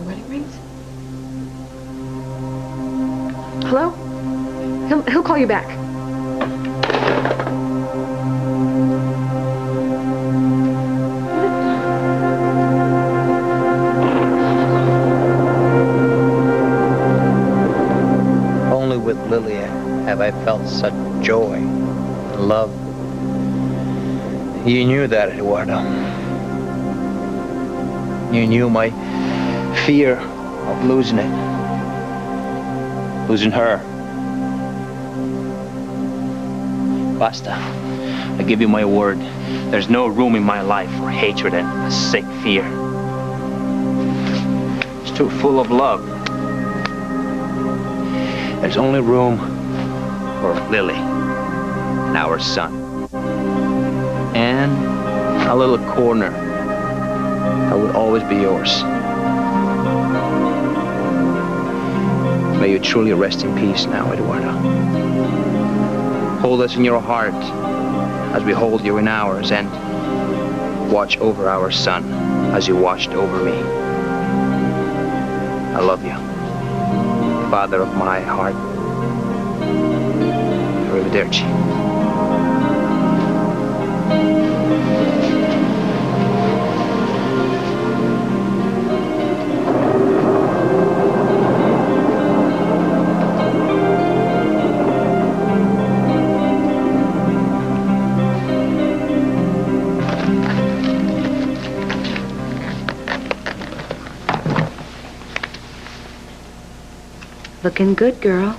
Her wedding rings? Hello? He'll call you back. Only with Lily have I felt such joy and love. You knew that, Eduardo. You knew my fear of losing it. Losing her. Basta. I give you my word. There's no room in my life for hatred and a sick fear. It's too full of love. There's only room for Lily and our son. And a little corner that would always be yours. May you truly rest in peace now, Eduardo. Hold us in your heart as we hold you in ours, and watch over our son as you watched over me. I love you, Father of my heart. Arrivederci. Looking good, girl.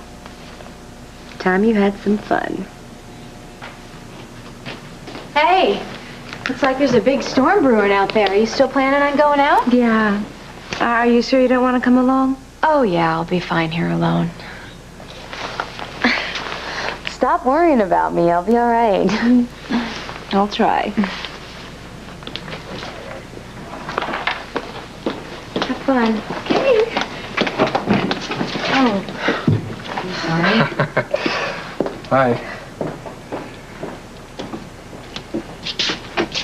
Time you had some fun. Hey, looks like there's a big storm brewing out there. Are you still planning on going out? Yeah. Are you sure you don't want to come along? Oh, yeah, I'll be fine here alone. Stop worrying about me. I'll be all right. I'll try. Have fun. Okay. Oh. I'm sorry. Hi.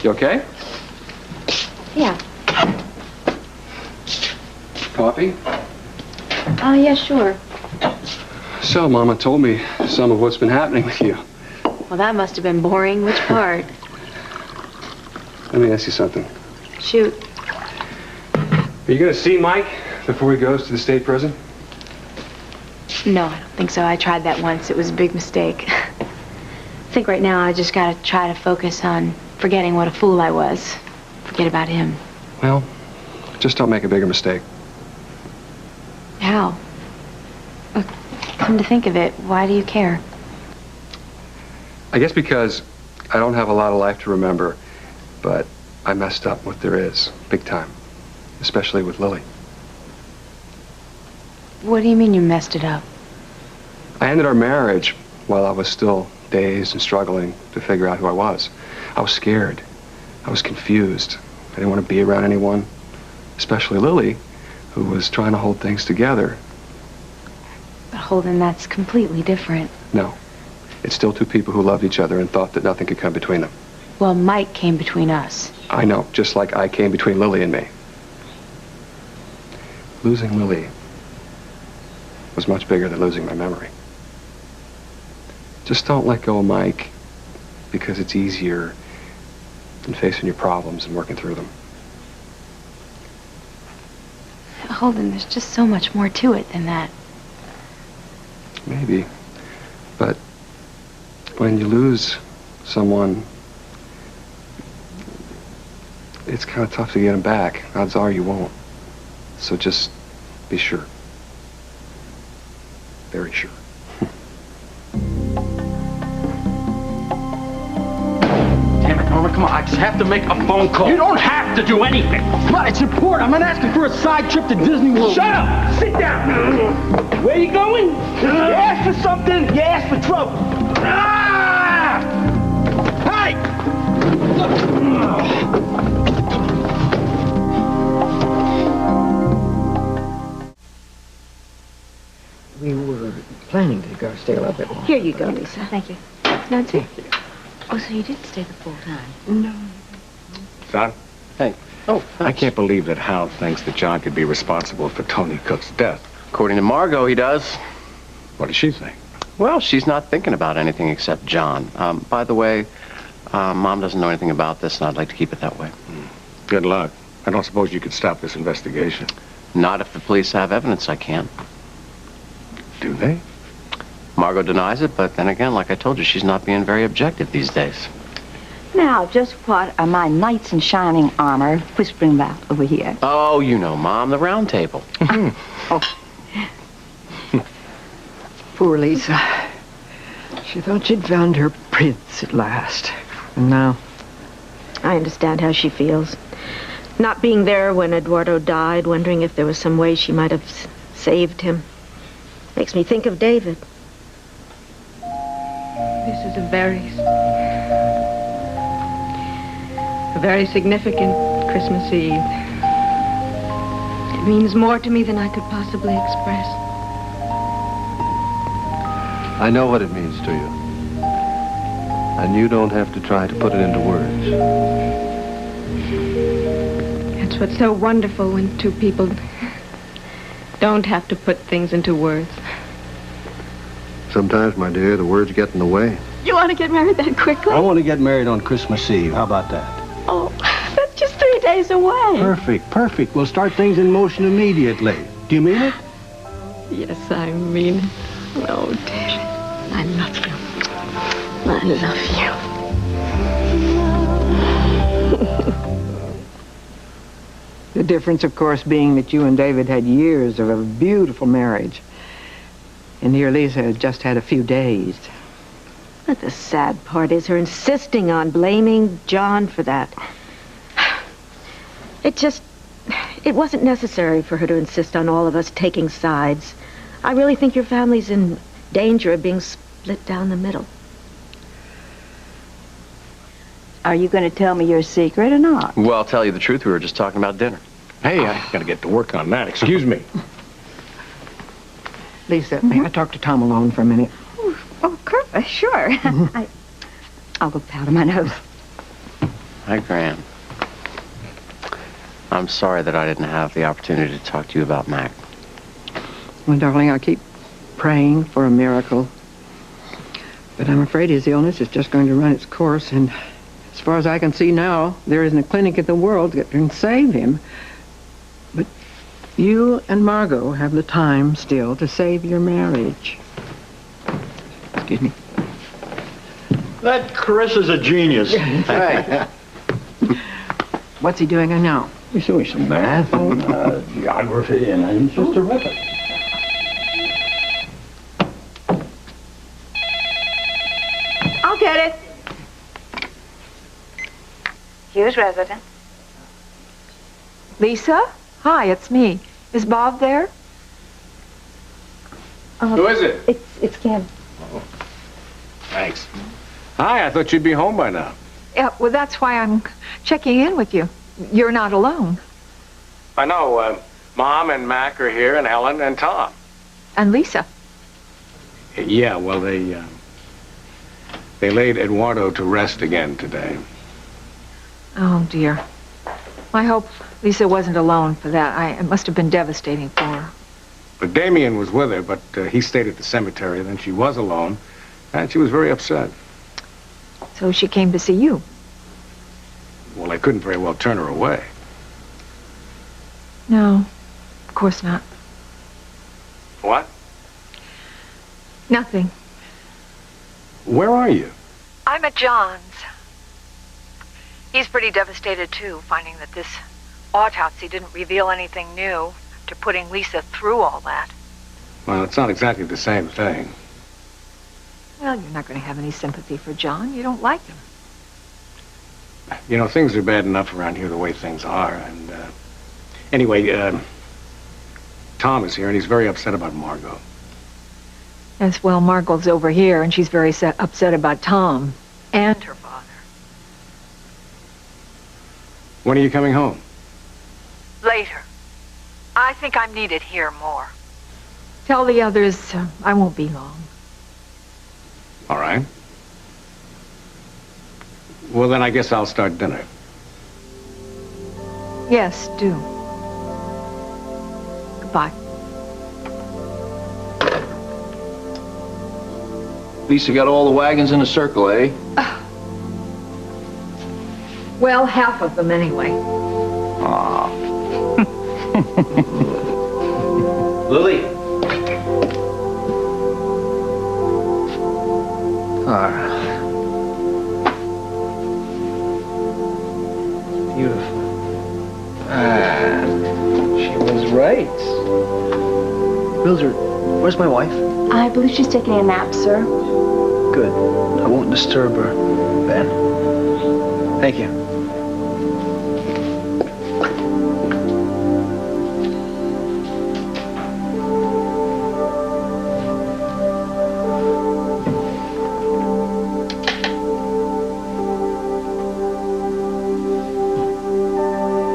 You okay? Yeah. Coffee? Oh, yeah, sure. So, Mama told me some of what's been happening with you. Well, that must have been boring. Which part? Let me ask you something. Shoot. Are you going to see Mike before he goes to the state prison? No, I don't think so. I tried that once. It was a big mistake. I think right now I just gotta try to focus on forgetting what a fool I was. Forget about him. Well, just don't make a bigger mistake. How? Come to think of it, why do you care? I guess because I don't have a lot of life to remember, but I messed up what there is, big time. Especially with Lily. What do you mean you messed it up? I ended our marriage while I was still dazed and struggling to figure out who I was. I was scared. I was confused. I didn't want to be around anyone, especially Lily, who was trying to hold things together. But Holden, that's completely different. No. It's still two people who loved each other and thought that nothing could come between them. Well, Mike came between us. I know, just like I came between Lily and me. Losing Lily was much bigger than losing my memory. Just don't let go of Mike, because it's easier than facing your problems and working through them. Holden, there's just so much more to it than that. Maybe, but when you lose someone, it's kind of tough to get them back. Odds are you won't. So just be sure. Very sure. Damn it, Norman, come on. I just have to make a phone call. You don't have to do anything. But it's important. I'm not asking for a side trip to Disney World. Shut up! Sit down. Where you going? You asked for something, you asked for trouble. Ah! Hey! We were planning to go stay a little bit longer. Here you go, Lisa. Thank you. No, it's here. Oh, so you did stay the full time? No. Son? Hey, Oh, I can't believe that Hal thinks that John could be responsible for Tony Cook's death. According to Margot, he does. What does she think? Well, she's not thinking about anything except John. By the way, Mom doesn't know anything about this, and I'd like to keep it that way. Good luck. I don't suppose you could stop this investigation. Not if the police have evidence, I can't. Do they? Margot denies it, but then again, like I told you, she's not being very objective these days. Now, just what are my knights in shining armor whispering about over here? Oh, you know, Mom, the round table. Poor Lisa. She thought she'd found her prince at last. And now... I understand how she feels. Not being there when Eduardo died, wondering if there was some way she might have saved him. Makes me think of David. This is a very significant Christmas Eve. It means more to me than I could possibly express. I know what it means to you. And you don't have to try to put it into words. That's what's so wonderful when two people don't have to put things into words. Sometimes, my dear, the words get in the way. You want to get married that quickly? I want to get married on Christmas Eve. How about that? Oh, that's just 3 days away. Perfect, perfect. We'll start things in motion immediately. Do you mean it? Yes, I mean it. Oh, David, I love you. I love you. The difference, of course, being that you and David had years of a beautiful marriage. And here Lisa has just had a few days. But the sad part is her insisting on blaming John for that. It wasn't necessary for her to insist on all of us taking sides. I really think your family's in danger of being split down the middle. Are you going to tell me your secret or not? Well, I'll tell you the truth. We were just talking about dinner. Hey, I gotta get to work on that. Excuse me. Lisa, may I talk to Tom alone for a minute? Oh, sure. I'll go powder my nose. Hi, Gran. I'm sorry that I didn't have the opportunity to talk to you about Mac. Well, darling, I keep praying for a miracle. But I'm afraid his illness is just going to run its course, and as far as I can see now, there isn't a clinic in the world that can save him. But you and Margot have the time still to save your marriage. Excuse me. That Chris is a genius. Hey. What's he doing now? He's doing some math and geography, and he's just terrific. I'll get it. Hughes resident. Lisa? Hi, it's me. Is Bob there? Who is it? It's Kim. Oh, thanks. Hi, I thought you'd be home by now. Yeah, well, that's why I'm checking in with you. You're not alone. I know. Mom and Mac are here, and Helen and Tom. And Lisa. Yeah, well, they laid Eduardo to rest again today. Oh, dear. I hope Lisa wasn't alone for that. It must have been devastating for her. But Damien was with her, but he stayed at the cemetery. Then she was alone, and she was very upset. So she came to see you. Well, I couldn't very well turn her away. No, of course not. What? Nothing. Where are you? I'm at John's. He's pretty devastated, too, finding that this autopsy didn't reveal anything new after putting Lisa through all that. Well, it's not exactly the same thing. Well, you're not going to have any sympathy for John. You don't like him. You know, things are bad enough around here the way things are, and, anyway, Tom is here, and he's very upset about Margot. Yes, well, Margot's over here, and she's very upset about Tom and her father. When are you coming home? Later. I think I'm needed here more. Tell the others I won't be long. All right. Well, then I guess I'll start dinner. Yes, do. Goodbye. Lisa got all the wagons in a circle, eh? Well, half of them anyway. Aw. Lily. Beautiful. She was right. Mildred, where's my wife? I believe she's taking a nap, sir. Good. I won't disturb her, Ben. Thank you.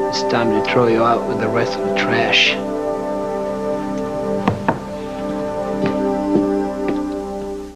It's time to throw you out with the rest of the trash.